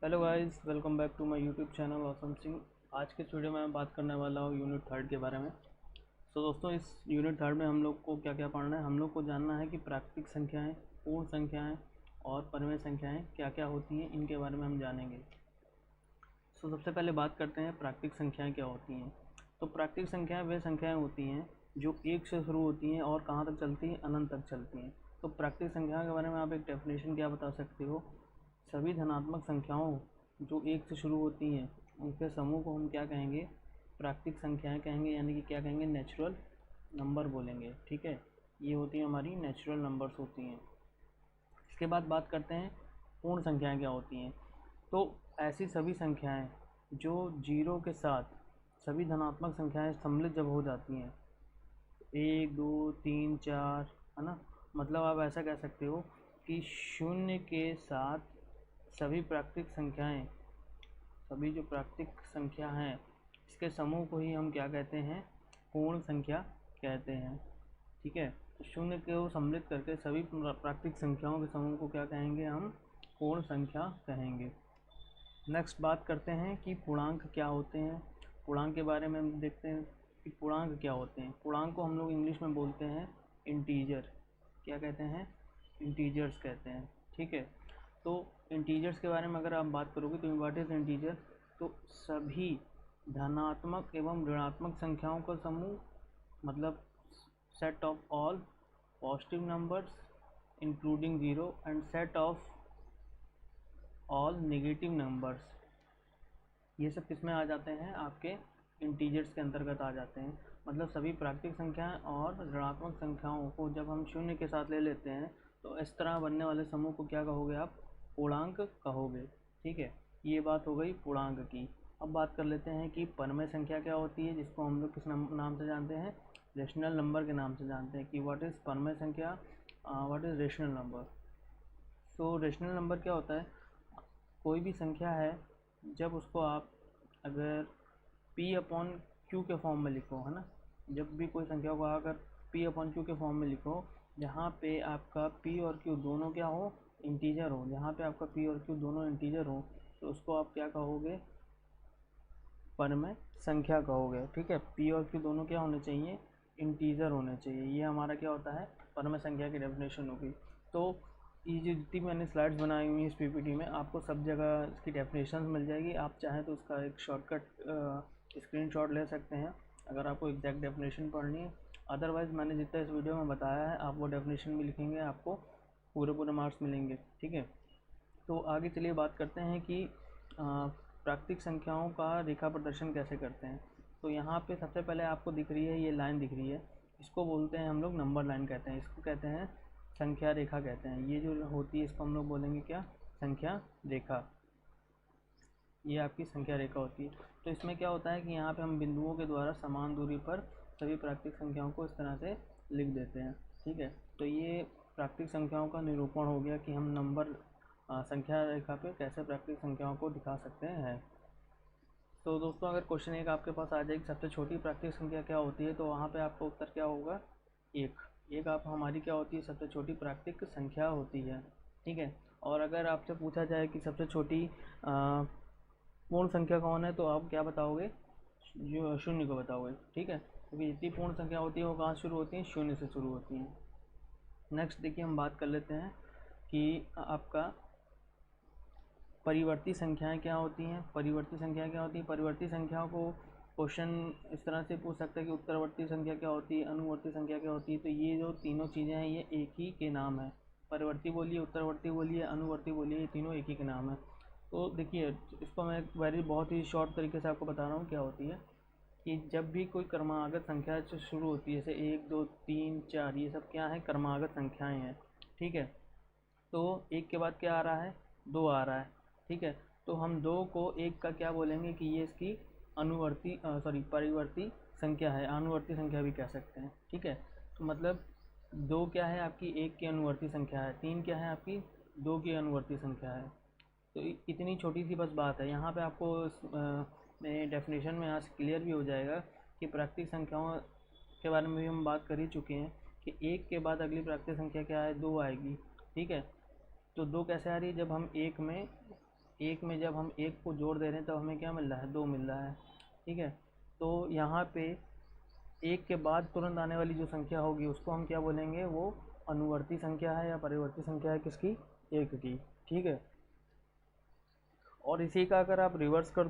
Hello guys, welcome back to my YouTube channel awesome Singh. आज के video में मैं बात करने वाला हूँ यूनिट थर्ड के बारे में। दोस्तों, इस यूनिट थर्ड में हम लोग को क्या क्या पढ़ना है। हम लोग को जानना है कि प्राकृतिक संख्याएं, पूर्ण संख्याएं और परिमेय संख्याएं क्या क्या होती हैं, इनके बारे में हम जानेंगे। सबसे पहले बात करते हैं प्राकृतिक संख्याएँ क्या होती हैं। तो प्राकृतिक संख्याएँ वे संख्याएँ होती हैं जो एक से शुरू होती हैं और कहाँ तक चलती हैं, अनंत तक चलती हैं। तो प्राकृतिक संख्याओं के बारे में आप एक डेफिनेशन क्या बता सकते हो? सभी धनात्मक संख्याओं जो एक से शुरू होती हैं उनके समूह को हम क्या कहेंगे? प्राकृतिक संख्याएं कहेंगे, यानी कि क्या कहेंगे? नेचुरल नंबर बोलेंगे। ठीक है, ये होती है हमारी नेचुरल नंबर्स होती हैं। इसके बाद बात करते हैं पूर्ण संख्याएं क्या होती हैं। तो ऐसी सभी संख्याएं जो जीरो के साथ सभी धनात्मक संख्याएं सम्मिलित जब हो जाती हैं, 1 2 3 4, है ना। मतलब आप ऐसा कह सकते हो कि शून्य के साथ सभी प्राकृतिक संख्याएं, सभी जो प्राकृतिक संख्या हैं इसके समूह को ही हम क्या कहते हैं? पूर्ण संख्या कहते हैं। ठीक है, तो शून्य को सम्मिलित करके सभी प्राकृतिक संख्याओं के समूह को क्या कहेंगे? हम पूर्ण संख्या कहेंगे। नेक्स्ट बात करते हैं कि पूर्णांक क्या होते हैं। पूर्णांक के बारे में हम देखते हैं कि पूर्णांक क्या होते हैं। पूर्णांक को हम लोग इंग्लिश में बोलते हैं इंटीजर। क्या कहते हैं? इंटीजर्स कहते हैं। ठीक है, तो इंटीजर्स के बारे में अगर आप बात करोगे तो व्हाट इज इंटीजर? तो सभी धनात्मक एवं ऋणात्मक संख्याओं का समूह, मतलब set of all positive numbers including zero and set of all negative numbers. ये सब किस में आ जाते हैं? आपके इंटीजर्स के अंतर्गत आ जाते हैं। मतलब सभी प्राकृतिक संख्याएं और ऋणात्मक संख्याओं को जब हम शून्य के साथ ले लेते हैं तो इस तरह बनने वाले समूह को क्या कहोगे आप? पूर्णांक कहोगे। ठीक है, ये बात हो गई पूर्णांक की। अब बात कर लेते हैं कि परिमेय संख्या क्या होती है, जिसको हम लोग किस नाम से जानते हैं? रेशनल नंबर के नाम से जानते हैं। कि व्हाट इज़ परिमेय संख्या, व्हाट इज़ रेशनल नंबर। तो रेशनल नंबर क्या होता है? कोई भी संख्या है जब उसको आप अगर P अपॉन Q के फॉर्म में लिखो, है ना, जब भी कोई संख्या को अगर P अपॉन Q के फॉर्म में लिखो, जहाँ पे आपका P और Q दोनों क्या हो? इंटीजर हो। जहाँ पे आपका P और Q दोनों इंटीजर हो तो उसको आप क्या कहोगे? परिमेय संख्या कहोगे। ठीक है, P और Q दोनों क्या होने चाहिए? इंटीजर होने चाहिए। ये हमारा क्या होता है? परिमेय संख्या की डेफिनेशन होगी। तो ये जो जितनी मैंने स्लाइड्स बनाई हुई हैं इस पीपीटी में, आपको सब जगह इसकी डेफिनेशन मिल जाएगी। आप चाहें तो उसका एक शॉर्टकट स्क्रीनशॉट ले सकते हैं अगर आपको एग्जैक्ट डेफिनेशन पढ़नी है। अदरवाइज़ मैंने जितना इस वीडियो में बताया है आप वो डेफिनेशन भी लिखेंगे, आपको पूरे मार्क्स मिलेंगे। ठीक है, तो आगे चलिए बात करते हैं कि प्राकृतिक संख्याओं का रेखा प्रदर्शन कैसे करते हैं। तो यहाँ पे सबसे पहले आपको दिख रही है, ये लाइन दिख रही है, इसको बोलते हैं हम लोग नंबर लाइन कहते हैं। इसको कहते हैं संख्या रेखा कहते हैं। ये जो होती है इसको हम लोग बोलेंगे क्या? संख्या रेखा। ये आपकी संख्या रेखा होती है। तो इसमें क्या होता है कि यहाँ पे हम बिंदुओं के द्वारा समान दूरी पर सभी प्राकृतिक संख्याओं को इस तरह से लिख देते हैं। ठीक है, तो ये प्राकृतिक संख्याओं का निरूपण हो गया कि हम नंबर संख्या रेखा पे कैसे प्राकृतिक संख्याओं को दिखा सकते हैं। तो दोस्तों, अगर क्वेश्चन एक आपके पास आ जाए कि सबसे छोटी प्राकृतिक संख्या क्या होती है, तो वहाँ पे आपका उत्तर क्या होगा? एक आप हमारी क्या होती है? सबसे छोटी प्राकृतिक संख्या होती है। ठीक है, और अगर आपसे पूछा जाए कि सबसे छोटी पूर्ण संख्या कौन है, तो आप क्या बताओगे? जो शून्य को बताओगे। ठीक है, क्योंकि जितनी पूर्ण संख्या होती है वो कहाँ शुरू होती हैं? शून्य से शुरू होती हैं। नेक्स्ट देखिए, हम बात कर लेते हैं कि आपका परिवर्ती संख्याएं क्या होती हैं। परिवर्ती संख्या क्या होती है? परिवर्ती संख्याओं को क्वेश्चन इस तरह से पूछ सकते हैं कि उत्तरवर्ती संख्या क्या होती है, अनुवर्ती संख्या क्या होती है। तो ये जो तीनों चीज़ें हैं ये एक ही के नाम है। परिवर्ती बोलिए, उत्तरवर्ती बोलिए, अनुवर्ती बोलिए, ये तीनों एक ही के नाम है। तो देखिए, इसको मैं बहुत ही शॉर्ट तरीके से आपको बता रहा हूँ क्या होती है। कि जब भी कोई क्रमागत संख्या से शुरू होती है, जैसे 1 2 3 4, ये सब क्या है? क्रमागत संख्याएँ हैं। ठीक है, तो एक के बाद क्या आ रहा है? 2 आ रहा है। ठीक है, तो हम 2 को 1 का क्या बोलेंगे कि ये इसकी परिवर्ती संख्या है। अनुवर्ती संख्या भी कह सकते हैं। ठीक है, तो मतलब 2 क्या है? आपकी 1 की अनुवर्ती संख्या है। 3 क्या है? आपकी 2 की अनुवर्ती संख्या है। तो इतनी छोटी सी बस बात है। यहाँ पे आपको डेफिनेशन में यहाँ से क्लियर भी हो जाएगा कि प्राकृतिक संख्याओं के बारे में भी हम बात कर ही चुके हैं कि 1 के बाद अगली प्राकृतिक संख्या क्या है? 2 आएगी। ठीक है, तो 2 कैसे आ रही है? जब हम 1 में एक में जब हम एक को जोड़ दे रहे हैं तब हमें क्या मिल रहा है, 2 मिल रहा है। ठीक है, तो यहाँ पे एक के बाद तुरंत आने वाली जो संख्या होगी उसको हम क्या बोलेंगे, वो अनुवर्ती संख्या है या परिवर्ती संख्या है, किसकी, एक की। ठीक है, और इसी का अगर आप रिवर्स कर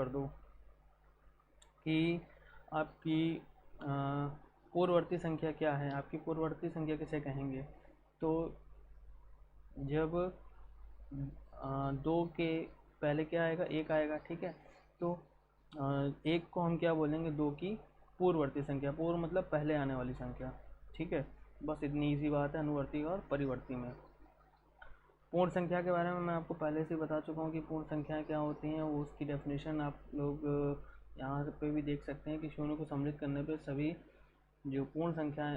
दो, कि आपकी पूर्ववर्ती संख्या क्या है, आपकी पूर्ववर्ती संख्या किसे कहेंगे, तो जब 2 के पहले क्या आएगा, 1 आएगा। ठीक है, तो 1 को हम क्या बोलेंगे, 2 की पूर्ववर्ती संख्या। पूर्व मतलब पहले आने वाली संख्या। ठीक है, बस इतनी इजी बात है अनुवर्ती और परिवर्ती में। पूर्ण संख्या के बारे में मैं आपको पहले से बता चुका हूँ कि पूर्ण संख्याएं क्या होती हैं, वो उसकी डेफिनेशन आप लोग यहाँ पे भी देख सकते हैं कि शून्य को सम्मिलित करने पे सभी जो पूर्ण संख्याएं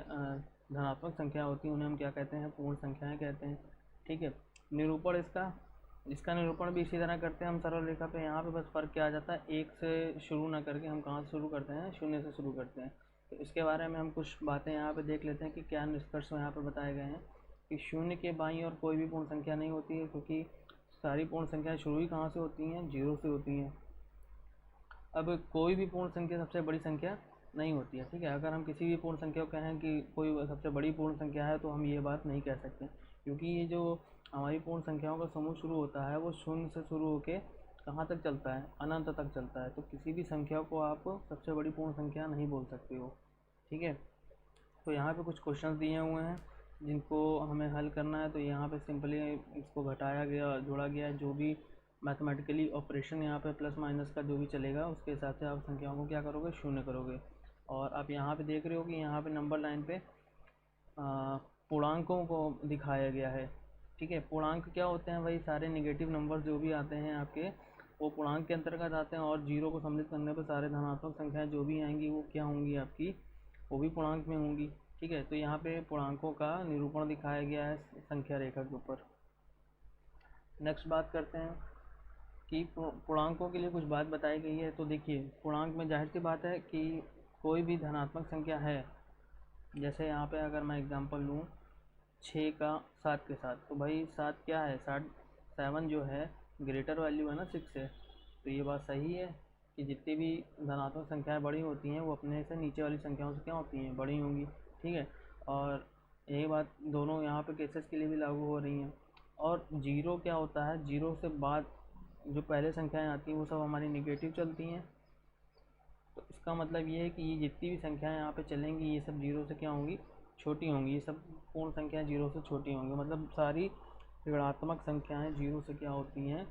धनात्मक संख्या होती हैं उन्हें हम क्या कहते हैं, पूर्ण संख्याएं कहते हैं। ठीक है, निरूपण इसका निरूपण भी इसी तरह करते हैं हम सरल रेखा पे। यहाँ पे बस फ़र्क क्या आ जाता है, 1 से शुरू ना करके हम कहाँ से शुरू करते हैं, 0 से शुरू करते हैं। तो इसके बारे में हम कुछ बातें यहाँ पे देख लेते हैं कि क्या निष्कर्ष यहाँ पे बताए गए हैं कि शून्य के बाईं ओर कोई भी पूर्ण संख्या नहीं होती है, क्योंकि सारी पूर्ण संख्याएं शुरू ही कहाँ से होती हैं, 0 से होती हैं। अब कोई भी पूर्ण संख्या सबसे बड़ी संख्या नहीं होती है। ठीक है, अगर हम किसी भी पूर्ण संख्या को कहें कि कोई सबसे बड़ी पूर्ण संख्या है तो हम ये बात नहीं कह सकते, क्योंकि ये जो हमारी पूर्ण संख्याओं का समूह शुरू होता है वो शून्य से शुरू होकर कहाँ तक चलता है, अनंत तक चलता है। तो किसी भी संख्या को आप सबसे बड़ी पूर्ण संख्या नहीं बोल सकते हो। ठीक है, तो यहाँ पे कुछ क्वेश्चंस दिए हुए हैं जिनको हमें हल करना है। तो यहाँ पे सिंपली इसको घटाया गया, जोड़ा गया, जो भी मैथमेटिकली ऑपरेशन यहाँ पे प्लस माइनस का जो भी चलेगा उसके हिसाब से आप संख्याओं को क्या करोगे, शून्य करोगे। और आप यहाँ पे देख रहे हो कि यहाँ पे नंबर लाइन पे पूर्णांकों को दिखाया गया है। ठीक है, पूर्णांक क्या होते हैं, वही सारे नेगेटिव नंबर जो भी आते हैं आपके वो पूर्णांक के अंतर्गत आते हैं। और जीरो को सम्मिलित करने पर सारे धनात्मक संख्याएं जो भी आएंगी वो क्या होंगी, आपकी वो भी पूर्णांक में होंगी। ठीक है, तो यहाँ पे पूर्णांकों का निरूपण दिखाया गया है संख्या रेखा के ऊपर। नेक्स्ट बात करते हैं कि पूर्णांकों के लिए कुछ बात बताई गई है। तो देखिए, पूर्णांक में जाहिर सी बात है कि कोई भी धनात्मक संख्या है, जैसे यहाँ पे अगर मैं एग्जांपल लूँ 6 का 7 के साथ, तो भाई 7 क्या है, 7 जो है ग्रेटर वैल्यू है ना 6 से। तो ये बात सही है कि जितनी भी धनात्मक संख्याएं बड़ी होती हैं वो अपने से नीचे वाली संख्याओं से क्या होती हैं, बड़ी होंगी। ठीक है, और यही बात दोनों यहाँ पे केसेस के लिए भी लागू हो रही हैं। और जीरो क्या होता है, जीरो से बाद जो पहले संख्याएं आती हैं वो सब हमारी निगेटिव चलती हैं। तो इसका मतलब ये है कि ये जितनी भी संख्याएं यहाँ पे चलेंगी ये सब जीरो से क्या होंगी, छोटी होंगी। ये सब पूर्ण संख्याएं जीरो से छोटी होंगी, मतलब सारी ऋणात्मक संख्याएं जीरो से क्या होती हैं,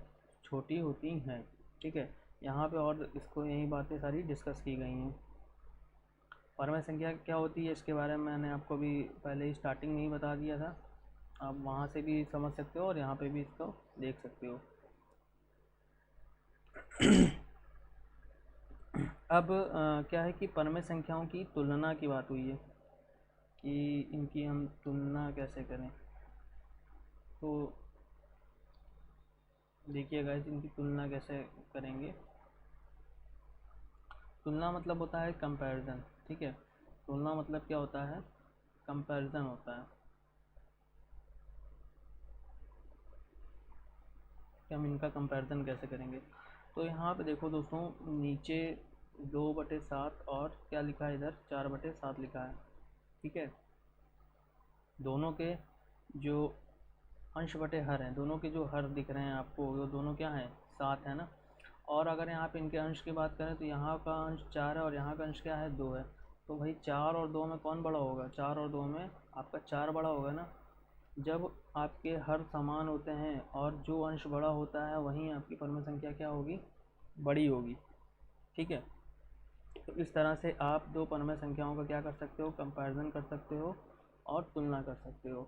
छोटी होती हैं। ठीक है, यहाँ पे और इसको यही बातें सारी डिस्कस की गई हैं। परमेय संख्या क्या होती है इसके बारे में मैंने आपको भी पहले ही स्टार्टिंग में ही बता दिया था, आप वहाँ से भी समझ सकते हो और यहाँ पे भी इसको देख सकते हो। अब क्या है कि परमेय संख्याओं की तुलना की बात हुई है कि इनकी हम तुलना कैसे करें। तो देखिए गाइस, इनकी तुलना कैसे करेंगे। तुलना मतलब होता है कंपैरिजन। ठीक है, तुलना मतलब क्या होता है, कंपैरिजन होता है कि हम इनका कंपैरिजन कैसे करेंगे। तो यहाँ पे देखो दोस्तों, नीचे 2/7 और क्या लिखा है, इधर 4/7 लिखा है। ठीक है, दोनों के जो अंश बटे हर हैं, दोनों के जो हर दिख रहे हैं आपको वो दोनों क्या हैं, 7 है ना। और अगर यहाँ पे इनके अंश की बात करें तो यहाँ का अंश 4 है और यहाँ का अंश क्या है, 2 है। तो भाई 4 और 2 में कौन बड़ा होगा, 4 और 2 में आपका 4 बड़ा होगा ना। जब आपके हर समान होते हैं और जो अंश बड़ा होता है वहीं आपकी परमेय संख्या क्या होगी, बड़ी होगी। ठीक है, तो इस तरह से आप दो परमेय संख्याओं का क्या कर सकते हो, कंपैरिजन कर सकते हो और तुलना कर सकते हो।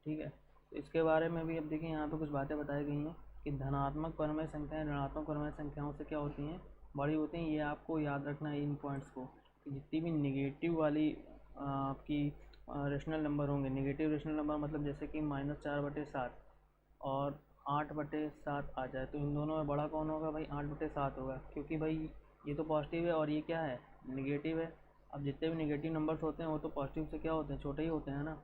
ठीक है, तो इसके बारे में भी अब देखिए यहाँ पे कुछ बातें बताई गई हैं कि धनात्मक परमेय संख्याएं ऋणात्मक परमेय संख्याओं से क्या होती हैं, बड़ी होती हैं। ये आपको याद रखना है इन पॉइंट्स को, कि जितनी भी निगेटिव वाली आपकी रेशनल नंबर होंगे, नेगेटिव रेशनल नंबर मतलब जैसे कि -4/7 और 8/7 आ जाए, तो इन दोनों में बड़ा कौन होगा भाई, 8/7 होगा, क्योंकि भाई ये तो पॉजिटिव है और ये क्या है, निगेटिव है। अब जितने भी निगेटिव नंबर्स होते हैं वो तो पॉजिटिव से क्या होते हैं, छोटे ही होते हैं ना।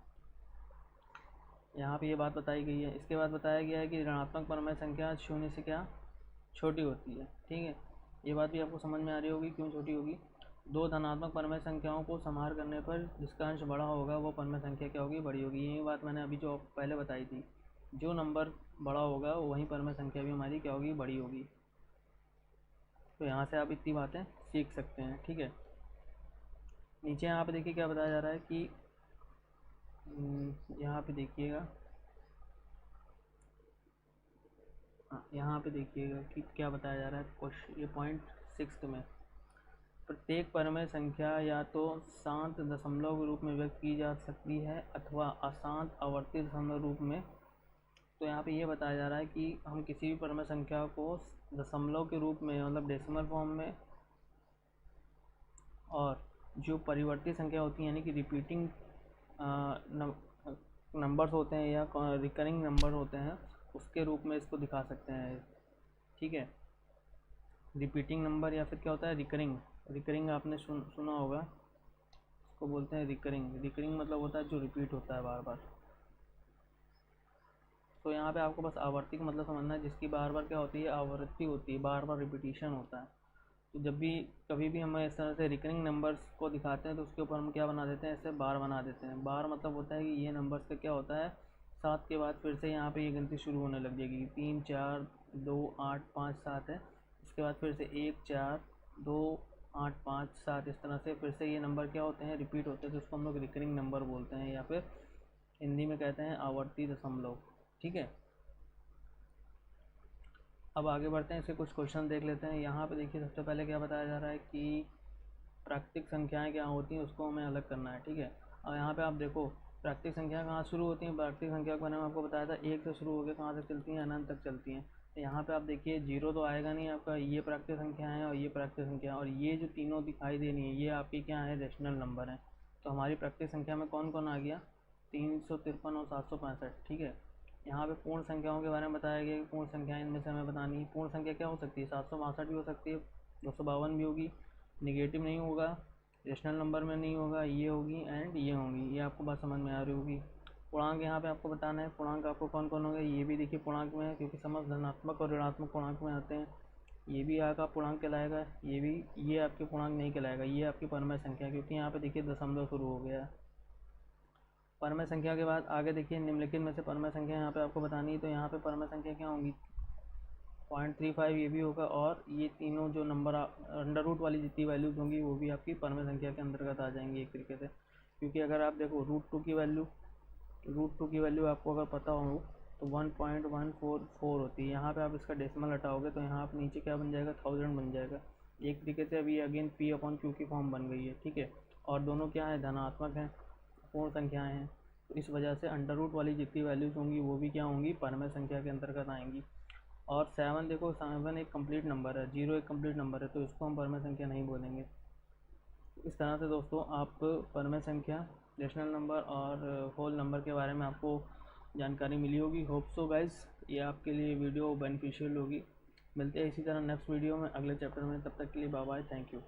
यहाँ पे ये बात बताई गई है। इसके बाद बताया गया है कि ऋणात्मक परमेय संख्या शून्य से क्या छोटी होती है। ठीक है, ये बात भी आपको समझ में आ रही होगी क्यों छोटी होगी। दो धनात्मक परमेय संख्याओं को समार करने पर जिसका अंश बड़ा होगा वो परमेय संख्या क्या होगी, बड़ी होगी। यही बात मैंने अभी जो पहले बताई थी, जो नंबर बड़ा होगा वहीं परमेय संख्या भी हमारी क्या होगी, बड़ी होगी। तो यहाँ से आप इतनी बातें सीख सकते हैं। ठीक है, नीचे यहाँ पे देखिए क्या बताया जा रहा है कि यहाँ पे देखिएगा, यहाँ पे देखिएगा कि क्या बताया जा रहा है क्वेश्चन, ये पॉइंट 6 में, प्रत्येक परमेय संख्या या तो शांत दशमलव के रूप में व्यक्त की जा सकती है अथवा अशांत आवर्ती दशमलव रूप में। तो यहाँ पे ये बताया जा रहा है कि हम किसी भी परमेय संख्या को दशमलव के रूप में, मतलब डेसिमल फॉर्म में, और जो परिवर्ती संख्या होती है यानी कि रिपीटिंग नंबर्स होते हैं या रिकरिंग नंबर होते हैं, उसके रूप में इसको दिखा सकते हैं। ठीक है, रिपीटिंग नंबर या फिर क्या होता है, रिकरिंग। रिकरिंग आपने सुना होगा, इसको बोलते हैं रिकरिंग। रिकरिंग मतलब होता है जो रिपीट होता है बार बार। तो यहाँ पे आपको बस आवर्ती का मतलब समझना है, जिसकी बार बार क्या होती है, आवृत्ति होती है, बार बार रिपीटिशन होता है। तो जब भी कभी भी हम इस तरह से रिकरिंग नंबर्स को दिखाते हैं तो उसके ऊपर हम क्या बना देते हैं, ऐसे बार बना देते हैं। बार मतलब होता है कि ये नंबर्स का क्या होता है, 7 के बाद फिर से यहाँ पे ये गिनती शुरू होने लग जाएगी। 3 4 2 8 5 7 है, इसके बाद फिर से 1 4 2 8 5 7, इस तरह से फिर से ये नंबर क्या होते हैं, रिपीट होते हैं। तो उसको हम लोग रिकरिंग नंबर बोलते हैं या फिर हिंदी में कहते हैं आवर्ती दशमलव। ठीक है, अब आगे बढ़ते हैं, इसके कुछ क्वेश्चन देख लेते हैं। यहाँ पे देखिए सबसे पहले क्या बताया जा रहा है कि प्राकृतिक संख्याएं क्या होती हैं, उसको हमें अलग करना है। ठीक है, और यहाँ पे आप देखो प्राकृतिक संख्या कहाँ शुरू होती हैं। प्राकृतिक संख्या के बारे में आपको बताया था, 1 से शुरू होकर कहाँ तक चलती हैं, अनंत तक चलती हैं। तो यहाँ पे आप देखिए 0 तो आएगा नहीं आपका, ये प्राकृतिक संख्या है और ये प्राकृतिक संख्या है, और ये जो तीनों दिखाई दे रही है ये आपकी क्या है, रेशनल नंबर है। तो हमारी प्राकृतिक संख्या में कौन कौन आ गया, 353 और 765। ठीक है, यहाँ पे पूर्ण संख्याओं के बारे में बताया गया कि पूर्ण संख्याएं इनमें से हमें बतानी है। पूर्ण संख्या क्या हो सकती है, 762 भी हो सकती है, 252 भी होगी, निगेटिव नहीं होगा, रेशनल नंबर में नहीं होगा, ये होगी एंड ये होंगी। ये आपको बात समझ में आ रही होगी। पूर्णांक यहाँ पे आपको बताना है, पूर्णांक आपको कौन कौन होंगे, ये भी देखिए पूर्णांक में है क्योंकि समस्त धनात्मक और ऋणात्मक पूर्णांक में आते हैं। ये भी आपका पूर्णांक कहलाएगा, ये भी, ये आपके पूर्णांक नहीं कहलाएगा, ये आपकी परमेय संख्या, क्योंकि यहाँ पे देखिए दशमलव शुरू हो गया है। परमेय संख्या के बाद आगे देखिए निम्नलिखित में से परमेय संख्या यहाँ पे आपको बतानी है। तो यहाँ पे परमेय संख्या क्या होंगी, 0.35 ये भी होगा, और ये तीनों जो नंबर अंडर रूट वाली जितनी वैल्यूज होंगी वो भी आपकी परमेय संख्या के अंतर्गत आ जाएंगी एक तरीके से। क्योंकि अगर आप देखो √2 की वैल्यू आपको अगर पता हो तो 1.144 होती है। यहाँ पे आप इसका डेसिमल हटाओगे तो यहाँ पे नीचे क्या बन जाएगा, 1000 बन जाएगा। एक तरीके से अभी अगेन P/Q की फॉर्म बन गई है। ठीक है, और दोनों क्या है, धनात्मक हैं, पूर्ण संख्याएं हैं। तो इस वजह से अंडर रूट वाली जितनी वैल्यूज होंगी वो भी क्या होंगी, परमेय संख्या के अंतर्गत आएंगी। और 7 देखो, 7 एक कंप्लीट नंबर है, 0 एक कंप्लीट नंबर है, तो इसको हम परमेय संख्या नहीं बोलेंगे। इस तरह से दोस्तों आप परमेय संख्या, रेशनल नंबर और होल नंबर के बारे में आपको जानकारी मिली होगी। होप सो गाइस ये आपके लिए वीडियो बेनिफिशियल होगी। मिलते हैं इसी तरह नेक्स्ट वीडियो में अगले चैप्टर में, तब तक के लिए बाय बाय, थैंक यू।